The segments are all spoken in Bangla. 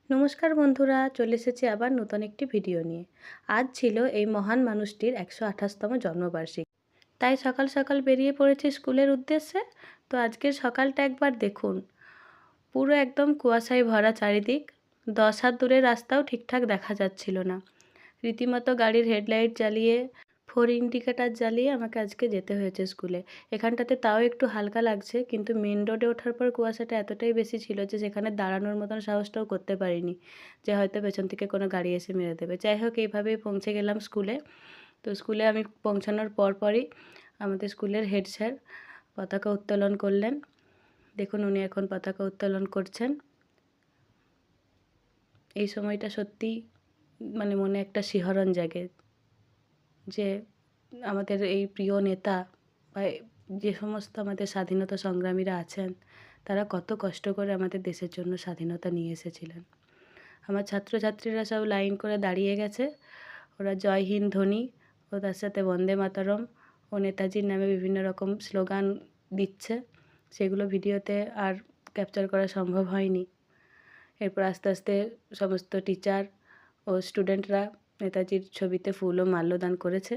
নমস্কার বন্ধুরা, চলে এসেছি আবার নতুন একটি ভিডিও নিয়ে। আজ ছিল এই মহান মানুষটির ১২৮তম জন্মবার্ষিকী। তাই সকাল সকাল বেরিয়ে পড়েছি স্কুলের উদ্দেশ্যে। তো আজকের সকালটা একবার দেখুন, পুরো একদম কুয়াশায় ভরা চারিদিক। ১০ হাত দূরের রাস্তাও ঠিকঠাক দেখা যাচ্ছিল না। রীতিমতো গাড়ির হেডলাইট জ্বালিয়ে, ফোর ইন্ডিকেটার জ্বালিয়ে আমাকে আজকে যেতে হয়েছে স্কুলে। এখানটাতে তাও একটু হালকা লাগছে, কিন্তু মেন রোডে ওঠার পর কুয়াশাটা এতটাই বেশি ছিল যে সেখানে দাঁড়ানোর মতন সাহসটাও করতে পারিনি, যে হয়তো পেছন থেকে কোনো গাড়ি এসে মেরে দেবে। যাই হোক, এইভাবেই পৌঁছে গেলাম স্কুলে। তো স্কুলে আমি পৌঁছানোর পরপরই আমাদের স্কুলের হেড স্যার পতাকা উত্তোলন করলেন। দেখুন, উনি এখন পতাকা উত্তোলন করছেন। এই সময়টা সত্যিই মনে একটা শিহরণ জাগে, যে আমাদের এই প্রিয় নেতা বা যে সমস্ত আমাদের স্বাধীনতা সংগ্রামীরা আছেন, তারা কত কষ্ট করে আমাদের দেশের জন্য স্বাধীনতা নিয়ে এসেছিলেন। আমার ছাত্রছাত্রীরা সব লাইন করে দাঁড়িয়ে গেছে। ওরা জয় হিন্দ ধ্বনি ও তার সাথে বন্দে মাতরম ও নেতাজির নামে বিভিন্ন রকম স্লোগান দিচ্ছে। সেগুলো ভিডিওতে আর ক্যাপচার করা সম্ভব হয়নি। এরপর আস্তে আস্তে সমস্ত টিচার ও স্টুডেন্টরা নেতাজির ছবিতে ফুল ও মাল্যদান করেছে।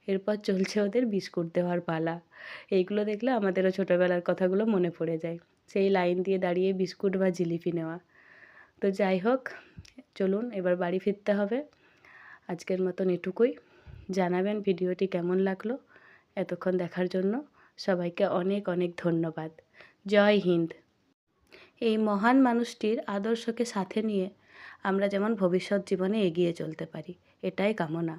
এরপর চলছে ওদের বিস্কুট দেওয়ার পালা। এইগুলো দেখলে আমাদেরও ছোটোবেলার কথাগুলো মনে পড়ে যায়, সেই লাইন দিয়ে দাঁড়িয়ে বিস্কুট বা জিলিপি নেওয়া। তো যাই হোক, চলুন এবার বাড়ি ফিরতে হবে। আজকের মতন এটুকুই। জানাবেন ভিডিওটি কেমন লাগলো। এতক্ষণ দেখার জন্য সবাইকে অনেক অনেক ধন্যবাদ। জয় হিন্দ। এই মহান মানুষটির আদর্শকে সাথে নিয়ে আমরা যেমন ভবিষ্যৎ জীবনে এগিয়ে চলতে পারি, এটাই কামনা।